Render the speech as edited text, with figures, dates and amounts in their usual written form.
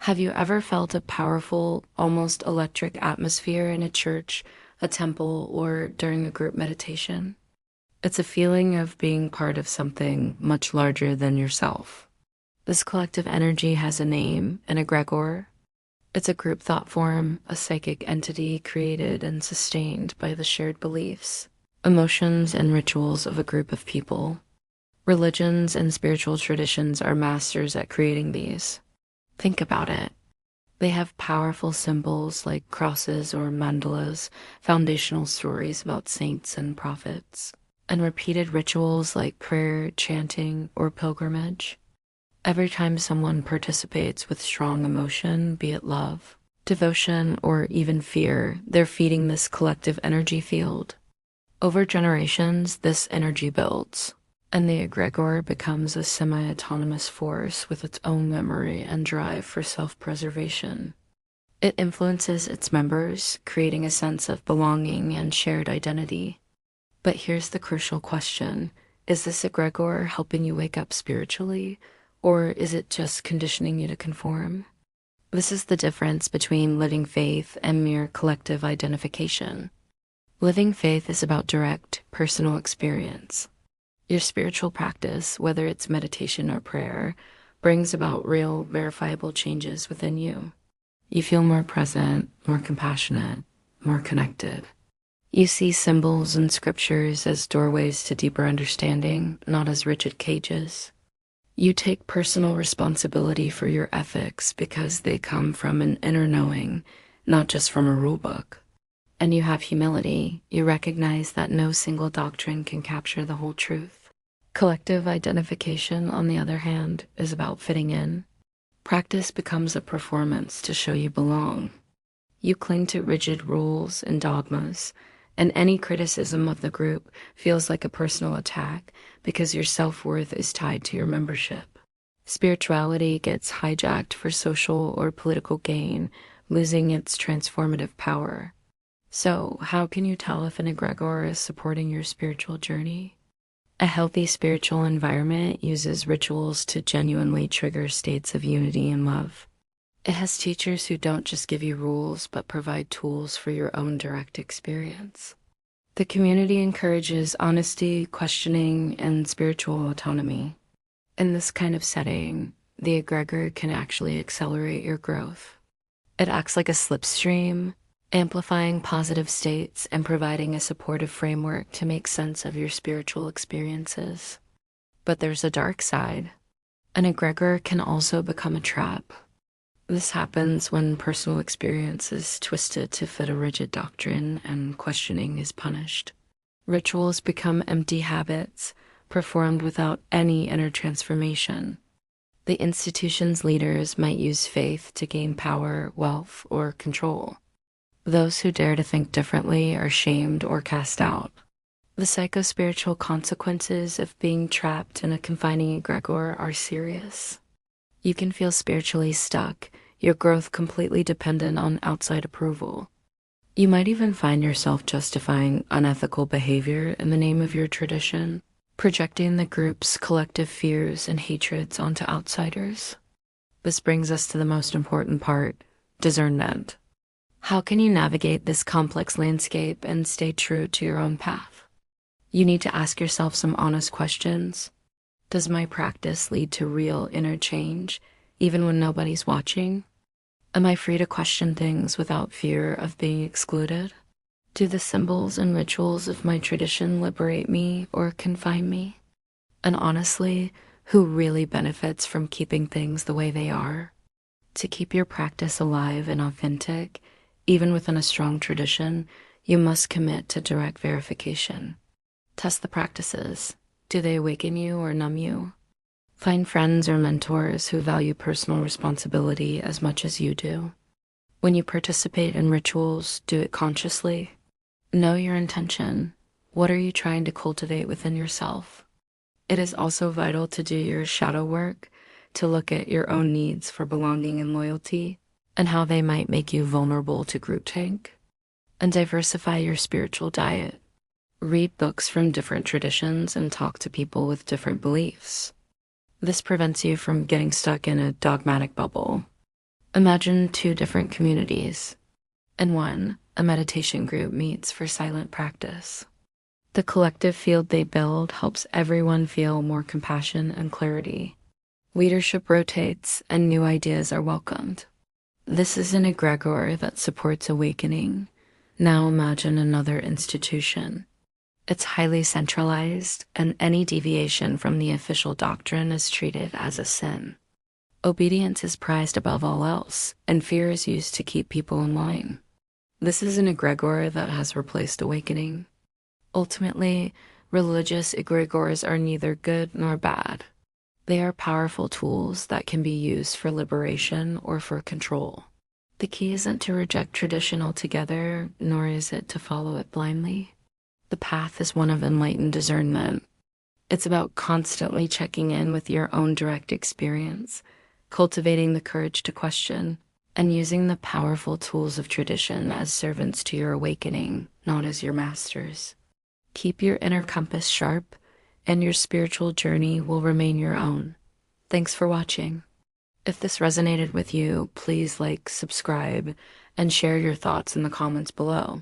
Have you ever felt a powerful, almost electric atmosphere in a church, a temple, or during a group meditation? It's a feeling of being part of something much larger than yourself. This collective energy has a name, an egregore. It's a group thought form, a psychic entity created and sustained by the shared beliefs, emotions, and rituals of a group of people. Religions and spiritual traditions are masters at creating these. Think about it. They have powerful symbols like crosses or mandalas, foundational stories about saints and prophets, and repeated rituals like prayer, chanting, or pilgrimage. Every time someone participates with strong emotion, be it love, devotion, or even fear, they're feeding this collective energy field. Over generations, this energy builds, and the egregore becomes a semi-autonomous force with its own memory and drive for self-preservation. It influences its members, creating a sense of belonging and shared identity. But here's the crucial question. Is this egregore helping you wake up spiritually, or is it just conditioning you to conform? This is the difference between living faith and mere collective identification. Living faith is about direct, personal experience. Your spiritual practice, whether it's meditation or prayer, brings about real, verifiable changes within you. You feel more present, more compassionate, more connected. You see symbols and scriptures as doorways to deeper understanding, not as rigid cages. You take personal responsibility for your ethics because they come from an inner knowing, not just from a rule book. And you have humility. You recognize that no single doctrine can capture the whole truth. Collective identification, on the other hand, is about fitting in. Practice becomes a performance to show you belong. You cling to rigid rules and dogmas, and any criticism of the group feels like a personal attack because your self-worth is tied to your membership. Spirituality gets hijacked for social or political gain, losing its transformative power. So, how can you tell if an egregore is supporting your spiritual journey? A healthy spiritual environment uses rituals to genuinely trigger states of unity and love. It has teachers who don't just give you rules, but provide tools for your own direct experience. The community encourages honesty, questioning, and spiritual autonomy. In this kind of setting, the egregore can actually accelerate your growth. It acts like a slipstream, amplifying positive states and providing a supportive framework to make sense of your spiritual experiences. But there's a dark side. An egregore can also become a trap. This happens when personal experience is twisted to fit a rigid doctrine and questioning is punished. Rituals become empty habits, performed without any inner transformation. The institution's leaders might use faith to gain power, wealth, or control. Those who dare to think differently are shamed or cast out. The psycho-spiritual consequences of being trapped in a confining egregore are serious. You can feel spiritually stuck, your growth completely dependent on outside approval. You might even find yourself justifying unethical behavior in the name of your tradition, projecting the group's collective fears and hatreds onto outsiders. This brings us to the most important part, discernment. How can you navigate this complex landscape and stay true to your own path? You need to ask yourself some honest questions. Does my practice lead to real inner change, even when nobody's watching? Am I free to question things without fear of being excluded? Do the symbols and rituals of my tradition liberate me or confine me? And honestly, who really benefits from keeping things the way they are? To keep your practice alive and authentic, even within a strong tradition, you must commit to direct verification. Test the practices. Do they awaken you or numb you? Find friends or mentors who value personal responsibility as much as you do. When you participate in rituals, do it consciously. Know your intention. What are you trying to cultivate within yourself? It is also vital to do your shadow work, to look at your own needs for belonging and loyalty, and how they might make you vulnerable to groupthink. And diversify your spiritual diet. Read books from different traditions and talk to people with different beliefs. This prevents you from getting stuck in a dogmatic bubble. Imagine two different communities. In one, a meditation group meets for silent practice. The collective field they build helps everyone feel more compassion and clarity. Leadership rotates and new ideas are welcomed. This is an egregore that supports awakening. Now imagine another institution. It's highly centralized, and any deviation from the official doctrine is treated as a sin. Obedience is prized above all else, and fear is used to keep people in line. This is an egregore that has replaced awakening. Ultimately, religious egregores are neither good nor bad. They are powerful tools that can be used for liberation or for control. The key isn't to reject tradition altogether, nor is it to follow it blindly. The path is one of enlightened discernment. It's about constantly checking in with your own direct experience, cultivating the courage to question, and using the powerful tools of tradition as servants to your awakening, not as your masters. Keep your inner compass sharp, and your spiritual journey will remain your own. Thanks for watching. If this resonated with you, please like, subscribe, and share your thoughts in the comments below.